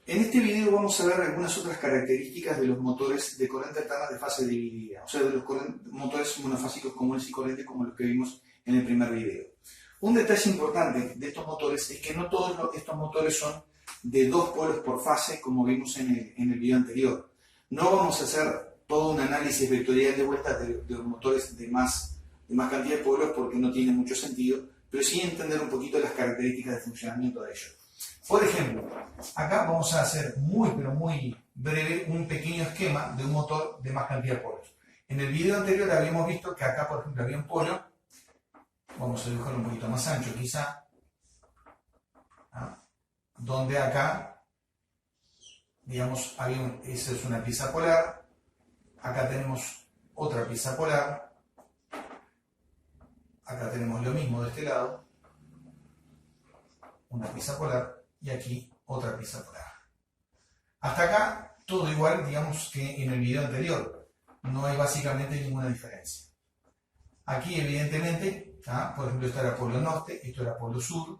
En este video vamos a ver algunas otras características de los motores de corriente alterna de fase dividida, o sea, de los motores monofásicos comunes y corrientes como los que vimos en el primer video. Un detalle importante de estos motores es que no todos estos motores son de dos polos por fase como vimos en el video anterior. No vamos a hacer todo un análisis vectorial de vueltas de los motores de más cantidad de polos porque no tiene mucho sentido, pero sí entender un poquito las características de funcionamiento de ellos. Por ejemplo, acá vamos a hacer muy breve un pequeño esquema de un motor de más cantidad de polos. En el video anterior habíamos visto que acá, por ejemplo, había un polo. Vamos a dibujarlo un poquito más ancho quizá. Donde acá, digamos, esa es una pieza polar. Acá tenemos otra pieza polar. Acá tenemos lo mismo de este lado. Una pieza polar. Y aquí otra pieza polar. Hasta acá todo igual, digamos, que en el video anterior. No hay básicamente ninguna diferencia. Aquí evidentemente, por ejemplo, esto era polo norte, esto era polo sur,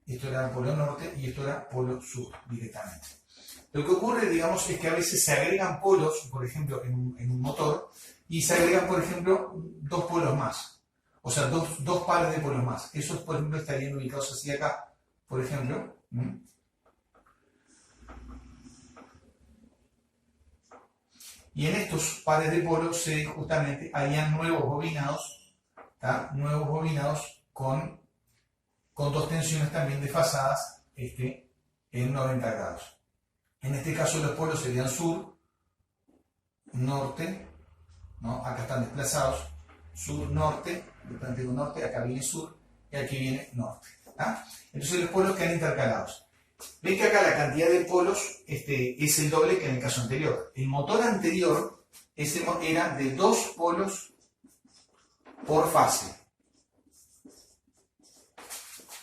esto era polo norte y esto era polo sur directamente. Lo que ocurre, digamos, es que a veces se agregan polos, por ejemplo, en un motor, y se agregan, por ejemplo, dos polos más. O sea, dos pares de polos más. Esos, por ejemplo, estarían ubicados así acá, por ejemplo. Y en estos pares de polos justamente harían nuevos bobinados, nuevos bobinados con dos tensiones también desfasadas en 90 grados. En este caso los polos serían sur, norte, ¿no? Acá están desplazados, sur, norte, digo norte, acá viene sur y aquí viene norte. Entonces los polos quedan intercalados. Ven que acá la cantidad de polos es el doble que en el caso anterior. El motor anterior era de dos polos por fase.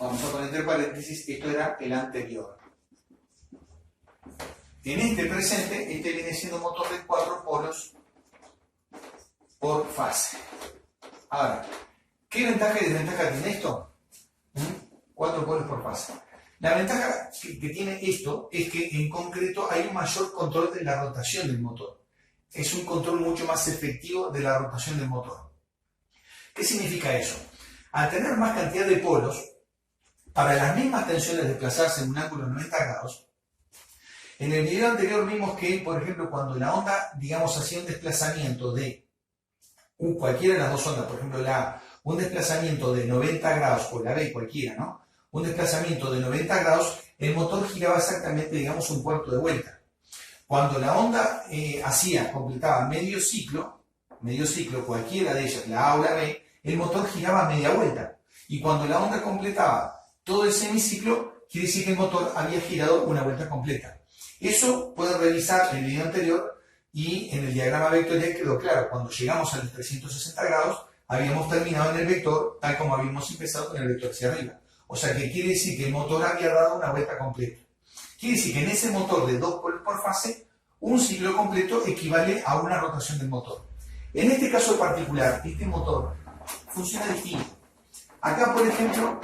Vamos a poner entre paréntesis, esto era el anterior. En este presente, viene siendo un motor de 4 polos por fase. Ahora, ¿qué ventaja y desventaja tiene esto? 4 polos por fase. La ventaja que tiene esto es que en concreto hay un mayor control de la rotación del motor. Es un control mucho más efectivo de la rotación del motor. ¿Qué significa eso? Al tener más cantidad de polos, para las mismas tensiones desplazarse en un ángulo de 90 grados, en el video anterior vimos que, por ejemplo, cuando la onda, digamos, hacía un desplazamiento de cualquiera de las dos ondas, por ejemplo, la A, un desplazamiento de 90 grados, o la B, cualquiera, ¿no? Un desplazamiento de 90 grados, el motor giraba exactamente, digamos, un cuarto de vuelta. Cuando la onda completaba medio ciclo, cualquiera de ellas, la A o la B, el motor giraba media vuelta. Y cuando la onda completaba todo el semiciclo, quiere decir que el motor había girado una vuelta completa. Eso pueden revisar el video anterior y en el diagrama vectorial quedó claro. Cuando llegamos a los 360 grados, habíamos terminado en el vector tal como habíamos empezado con el vector hacia arriba. O sea que quiere decir que el motor había dado una vuelta completa. Quiere decir que en ese motor de 2 polos por fase, un ciclo completo equivale a una rotación del motor. En este caso particular, este motor funciona distinto. Acá, por ejemplo,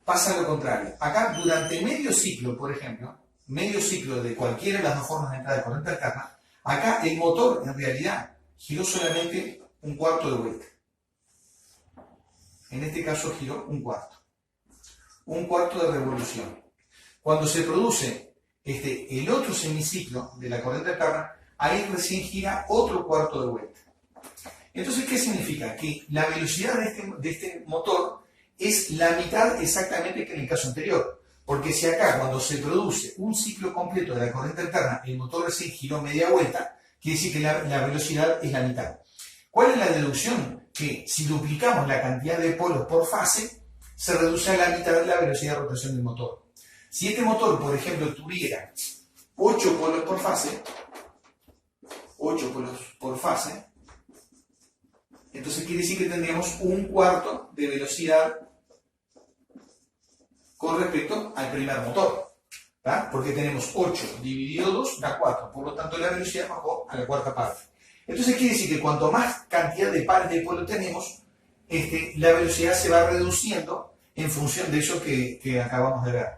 pasa lo contrario. Acá, durante medio ciclo, por ejemplo, medio ciclo de cualquiera de las dos formas de entrada de corriente alterna, acá el motor, en realidad, giró solamente un cuarto de vuelta. En este caso giró un cuarto de revolución. Cuando se produce el otro semiciclo de la corriente alterna, ahí recién gira otro cuarto de vuelta. Entonces, ¿qué significa? Que la velocidad de este motor es la mitad exactamente que en el caso anterior. Porque si acá, cuando se produce un ciclo completo de la corriente alterna, el motor recién giró media vuelta, quiere decir que la velocidad es la mitad. ¿Cuál es la deducción? Que si duplicamos la cantidad de polos por fase, se reduce a la mitad la velocidad de rotación del motor. Si este motor, por ejemplo, tuviera 8 polos por fase, entonces quiere decir que tendríamos un cuarto de velocidad con respecto al primer motor. Porque tenemos 8 dividido 2 da 4, por lo tanto la velocidad bajó a la cuarta parte. Entonces quiere decir que cuanto más cantidad de pares de polo tenemos, la velocidad se va reduciendo en función de eso que acabamos de ver.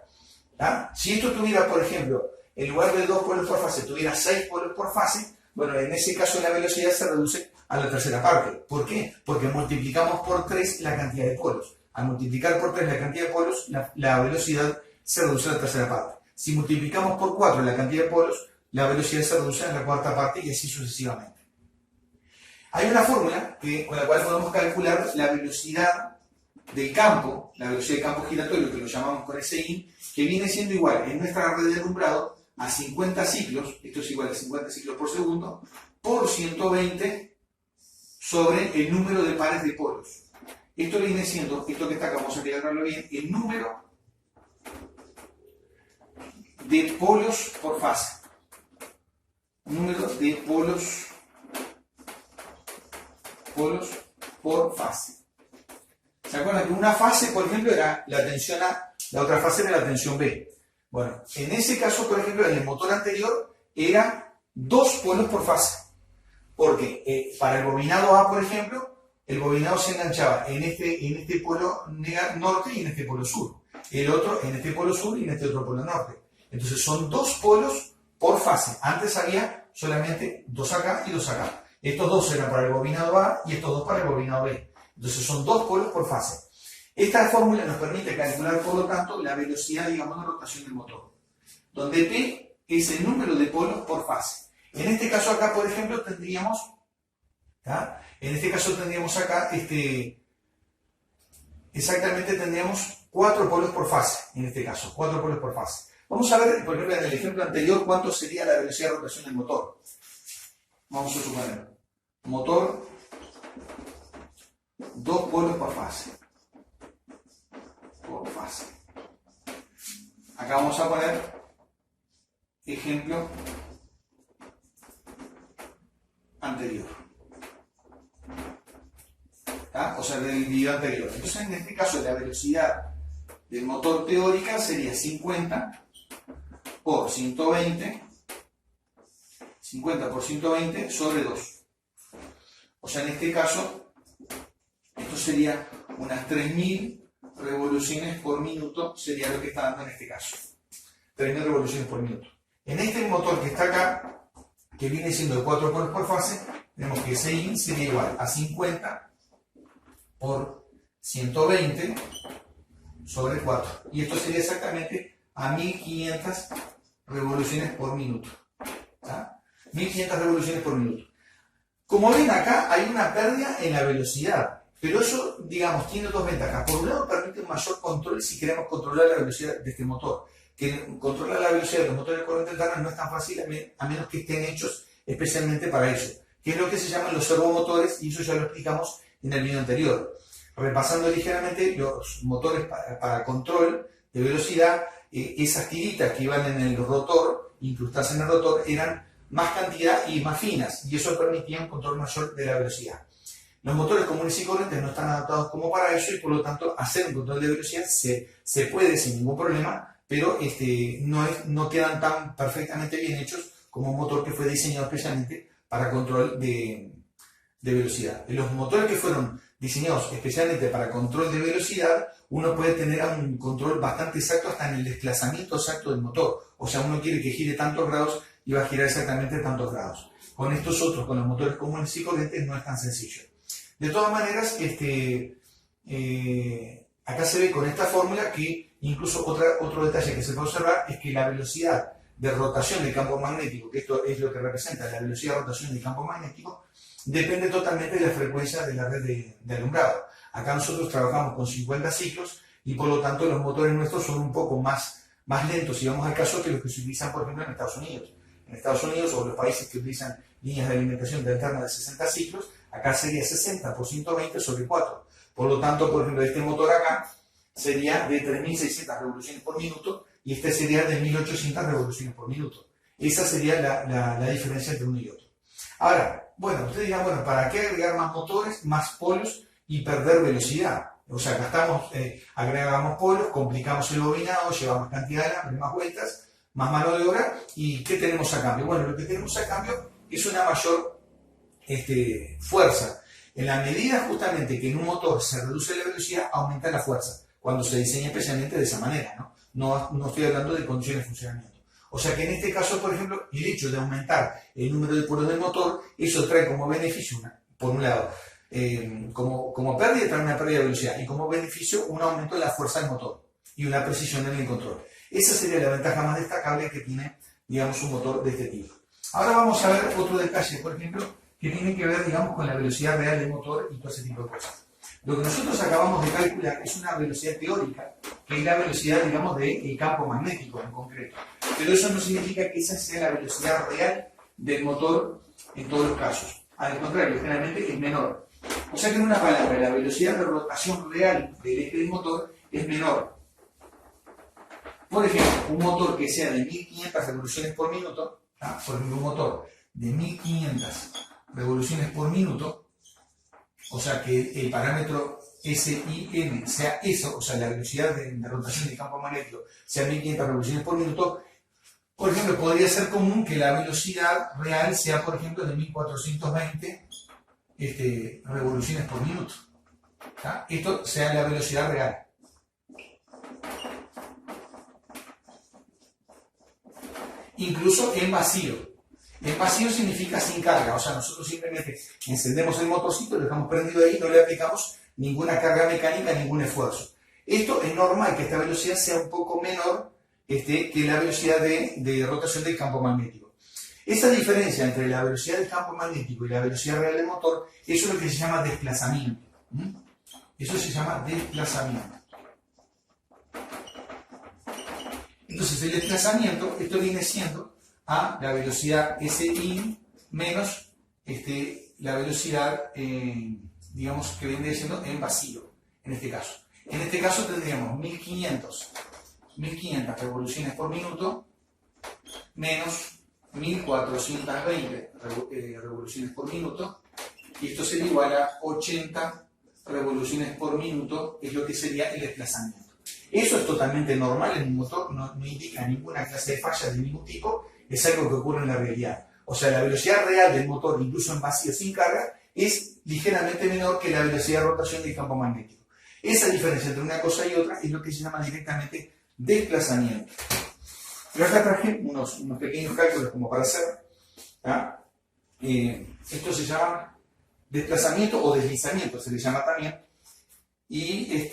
¿tá? Si esto tuviera, por ejemplo, en lugar de 2 polos por fase, tuviera 6 polos por fase, bueno, en ese caso la velocidad se reduce a la tercera parte. ¿Por qué? Porque multiplicamos por 3 la cantidad de polos. Al multiplicar por 3 la cantidad de polos, la velocidad se reduce a la tercera parte. Si multiplicamos por 4 la cantidad de polos, la velocidad se reduce a la cuarta parte y así sucesivamente. Hay una fórmula con la cual podemos calcular la velocidad del campo, la velocidad del campo giratorio, que lo llamamos con SI, que viene siendo igual en nuestra red de alumbrado a 50 ciclos, esto es igual a 50 ciclos por segundo, por 120 sobre el número de pares de polos. Esto viene siendo, esto que está acá, vamos a diagramarlo bien, el número de polos por fase. Número de polos por fase. ¿Se acuerdan que una fase, por ejemplo, era la tensión A, la otra fase era la tensión B? Bueno, en ese caso, por ejemplo, en el motor anterior era 2 polos por fase. Porque para el bobinado A, por ejemplo, el bobinado se enganchaba en este polo norte y en este polo sur. El otro en este polo sur y en este otro polo norte. Entonces son 2 polos por fase. Antes había solamente 2 acá y 2 acá. Estos 2 eran para el bobinado A y estos 2 para el bobinado B. Entonces son 2 polos por fase. Esta fórmula nos permite calcular, por lo tanto, la velocidad, digamos, de rotación del motor. Donde P es el número de polos por fase. En este caso acá, por ejemplo, tendríamos, ¿tá? En este caso tendríamos acá, exactamente tendríamos 4 polos por fase, en este caso, 4 polos por fase. Vamos a ver, por ejemplo, en el ejemplo anterior, cuánto sería la velocidad de rotación del motor. Vamos a suponer, motor, 2 polos por fase. Por fase. Acá vamos a poner ejemplo anterior. ¿Ah? O sea, del video anterior. Entonces, en este caso, la velocidad del motor teórica sería 50 por 120, 50 por 120 sobre 2. O sea, en este caso, esto sería unas 3000 revoluciones por minuto, sería lo que está dando en este caso. 3000 revoluciones por minuto. En este motor que está acá, que viene siendo de 4 polos por fase, tenemos que SI sería igual a 50 por 120 sobre 4. Y esto sería exactamente a 1500 revoluciones por minuto. ¿Tá? 1500 revoluciones por minuto. Como ven acá, hay una pérdida en la velocidad. Pero eso, digamos, tiene 2 ventajas. Por un lado, permite un mayor control si queremos controlar la velocidad de este motor. Que controlar la velocidad de los motores de corriente alterna no es tan fácil a menos que estén hechos especialmente para eso. Que es lo que se llaman los servomotores, y eso ya lo explicamos en el video anterior. Repasando ligeramente, los motores para control de velocidad, esas tiritas que iban en el rotor, incrustadas en el rotor, eran más cantidad y más finas, y eso permitía un control mayor de la velocidad. Los motores comunes y corrientes no están adaptados como para eso y por lo tanto hacer un control de velocidad se puede sin ningún problema, pero no quedan tan perfectamente bien hechos como un motor que fue diseñado especialmente para control de velocidad. Los motores que fueron diseñados especialmente para control de velocidad, uno puede tener un control bastante exacto hasta en el desplazamiento exacto del motor. O sea, uno quiere que gire tantos grados y va a girar exactamente tantos grados. Con estos otros, con los motores comunes y corrientes, no es tan sencillo. De todas maneras, acá se ve con esta fórmula que incluso otro detalle que se puede observar es que la velocidad de rotación del campo magnético, que esto es lo que representa la velocidad de rotación del campo magnético, depende totalmente de la frecuencia de la red de alumbrado. Acá nosotros trabajamos con 50 ciclos y por lo tanto los motores nuestros son un poco más lentos, si vamos al caso, que los que se utilizan, por ejemplo, en Estados Unidos. En Estados Unidos o los países que utilizan líneas de alimentación de alterna de 60 ciclos, acá sería 60 por 120 sobre 4. Por lo tanto, por ejemplo, este motor acá sería de 3600 revoluciones por minuto y este sería de 1800 revoluciones por minuto. Esa sería la diferencia entre uno y otro. Ahora, bueno, ustedes dirán, bueno, ¿para qué agregar más motores, más polos y perder velocidad? O sea, agregamos polos, complicamos el bobinado, llevamos cantidad de alambre, más vueltas, más mano de obra, ¿y qué tenemos a cambio? Bueno, lo que tenemos a cambio es una mayor fuerza. En la medida justamente que en un motor se reduce la velocidad, aumenta la fuerza, cuando se diseña especialmente de esa manera, ¿no? no estoy hablando de condiciones de funcionamiento. O sea que en este caso, por ejemplo, el hecho de aumentar el número de polos del motor, eso trae como beneficio, por un lado, como pérdida, trae una pérdida de velocidad, y como beneficio un aumento de la fuerza del motor y una precisión en el control. Esa sería la ventaja más destacable que tiene, digamos, un motor de este tipo. Ahora vamos a ver otro detalle, por ejemplo, que tiene que ver, digamos, con la velocidad real del motor y todo ese tipo de cosas. Lo que nosotros acabamos de calcular es una velocidad teórica, que es la velocidad, digamos, del campo magnético en concreto. Pero eso no significa que esa sea la velocidad real del motor en todos los casos. Al contrario, generalmente es menor. O sea que en una palabra, la velocidad de rotación real del eje del motor es menor. Por ejemplo, un motor que sea de 1500 revoluciones por minuto, por ejemplo, un motor de 1500 revoluciones por minuto, o sea que el parámetro SIN sea eso, o sea la velocidad de rotación del campo magnético sea 1500 revoluciones por minuto, por ejemplo, podría ser común que la velocidad real sea, por ejemplo, de 1420 revoluciones por minuto. Esto sea la velocidad real. Incluso en vacío. En vacío significa sin carga, o sea, nosotros simplemente encendemos el motorcito, lo dejamos prendido ahí, no le aplicamos ninguna carga mecánica, ningún esfuerzo. Esto es normal que esta velocidad sea un poco menor que la velocidad de rotación del campo magnético. Esa diferencia entre la velocidad del campo magnético y la velocidad real del motor, eso es lo que se llama desplazamiento. Eso se llama desplazamiento. Entonces el desplazamiento, esto viene siendo a la velocidad SI menos la velocidad, digamos, que viene siendo en vacío, en este caso. En este caso tendríamos 1500 revoluciones por minuto menos 1420 revoluciones por minuto, y esto sería igual a 80 revoluciones por minuto, es lo que sería el desplazamiento. Eso es totalmente normal en un motor, no indica ninguna clase de falla de ningún tipo, es algo que ocurre en la realidad. O sea, la velocidad real del motor, incluso en vacío sin carga, es ligeramente menor que la velocidad de rotación del campo magnético. Esa diferencia entre una cosa y otra es lo que se llama directamente desplazamiento. Yo acá traje unos pequeños cálculos como para hacer. Esto se llama desplazamiento o deslizamiento, se le llama también. Y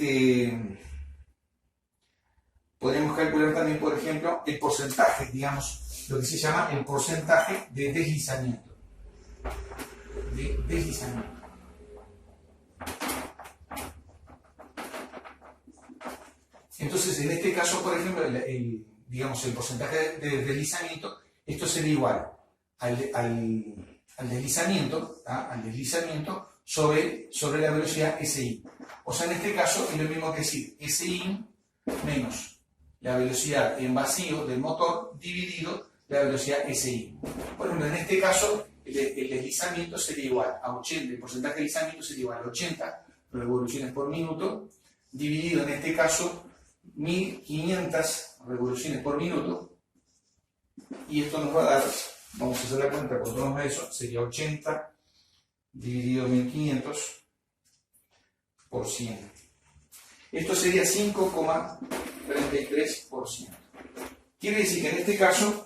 podemos calcular también, por ejemplo, el porcentaje, digamos, lo que se llama el porcentaje de deslizamiento. Entonces, en este caso, por ejemplo, digamos, el porcentaje de deslizamiento, esto sería igual al deslizamiento sobre la velocidad SI. O sea, en este caso es lo mismo que decir SI menos la velocidad en vacío del motor dividido la velocidad SI. Por ejemplo, en este caso, el deslizamiento sería igual a 80, el porcentaje de deslizamiento sería igual a 80 revoluciones por minuto, dividido en este caso 1500 revoluciones por minuto, y esto nos va a dar, vamos a hacer la cuenta, cuando tomamos eso, sería 80 dividido 1500 por 100. Esto sería 5,33%. Quiere decir que en este caso,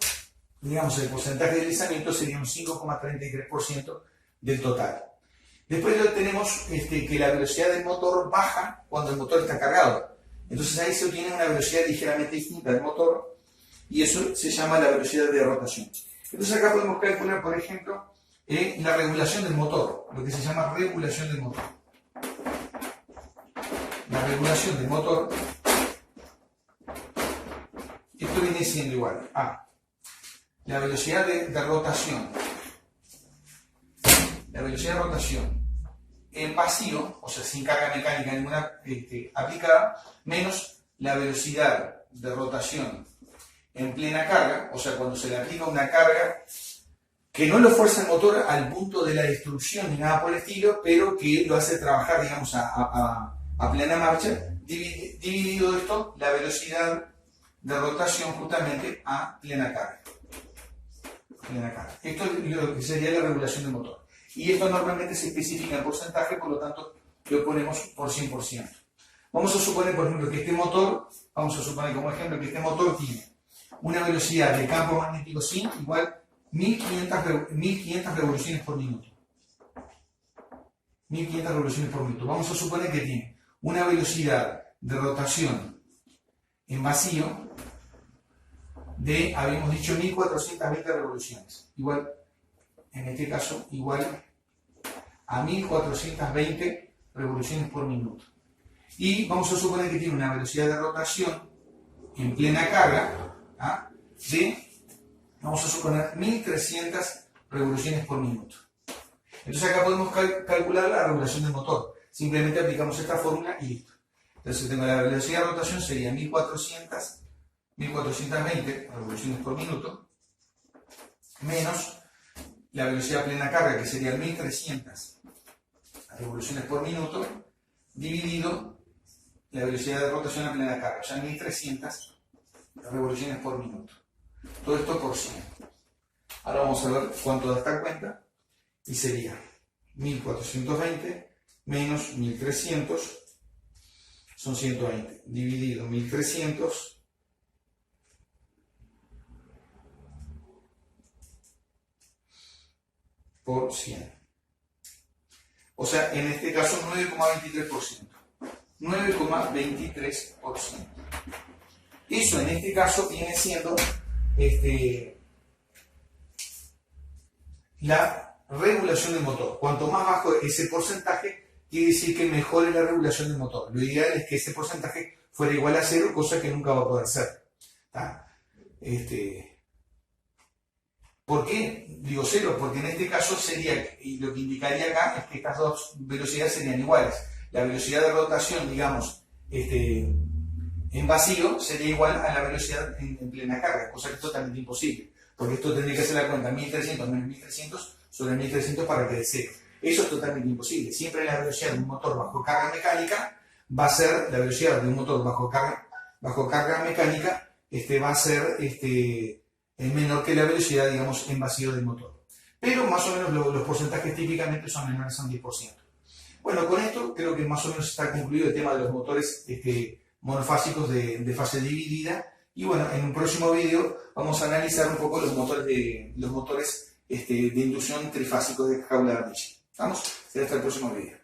digamos, el porcentaje de deslizamiento sería un 5,33% del total. Después tenemos que la velocidad del motor baja cuando el motor está cargado. Entonces ahí se obtiene una velocidad ligeramente distinta del motor, y eso se llama la velocidad de rotación. Entonces acá podemos calcular, por ejemplo, la regulación del motor, lo que se llama regulación del motor. La regulación del motor, esto viene siendo igual a la velocidad de rotación. La velocidad de rotación en vacío, o sea, sin carga mecánica ninguna aplicada, menos la velocidad de rotación en plena carga, o sea, cuando se le aplica una carga que no lo fuerza el motor al punto de la destrucción ni nada por el estilo, pero que lo hace trabajar, digamos, a plena marcha, dividido esto, la velocidad de rotación justamente a plena carga. Esto es lo que sería la regulación del motor. Y esto normalmente se especifica en porcentaje, por lo tanto lo ponemos por 100%. Vamos a suponer, por ejemplo, que este motor, vamos a suponer como ejemplo que este motor tiene una velocidad de campo magnético sin igual 1500 revoluciones por minuto. 1500 revoluciones por minuto. Vamos a suponer que tiene una velocidad de rotación en vacío de, habíamos dicho, 1420 revoluciones. Igual, en este caso, igual a 1420 revoluciones por minuto. Y vamos a suponer que tiene una velocidad de rotación en plena carga, ¿ah?, de, vamos a suponer, 1300 revoluciones por minuto. Entonces acá podemos calcular la regulación del motor. Simplemente aplicamos esta fórmula y listo. Entonces tengo la velocidad de rotación sería 1420 revoluciones por minuto, menos la velocidad plena carga, que sería 1300 revoluciones por minuto, dividido la velocidad de rotación a plena carga, o sea, 1300 revoluciones por minuto. Todo esto por 100. Ahora vamos a ver cuánto da esta cuenta, y sería 1420 menos 1300, son 120, dividido 1300 por 100. O sea, en este caso 9,23%. 9,23%. Eso en este caso viene siendo la regulación del motor. Cuanto más bajo ese porcentaje, quiere decir que mejore la regulación del motor. Lo ideal es que ese porcentaje fuera igual a 0, cosa que nunca va a poder ser. ¿Por qué digo 0? Porque en este caso sería, y lo que indicaría acá es que estas dos velocidades serían iguales. La velocidad de rotación, digamos, en vacío sería igual a la velocidad en plena carga, cosa que es totalmente imposible. Porque esto tendría que hacer la cuenta 1300 menos 1300 sobre 1300 para que dé 0. Eso es totalmente imposible. Siempre la velocidad de un motor bajo carga mecánica va a ser, la velocidad de un motor bajo carga mecánica va a ser menor que la velocidad, digamos, en vacío del motor. Pero más o menos los porcentajes típicamente son menores a un 10%. Bueno, con esto creo que más o menos está concluido el tema de los motores monofásicos de fase dividida. Y bueno, en un próximo video vamos a analizar un poco los motores de inducción trifásicos de jaula de ardilla. Vamos, hasta el próximo video.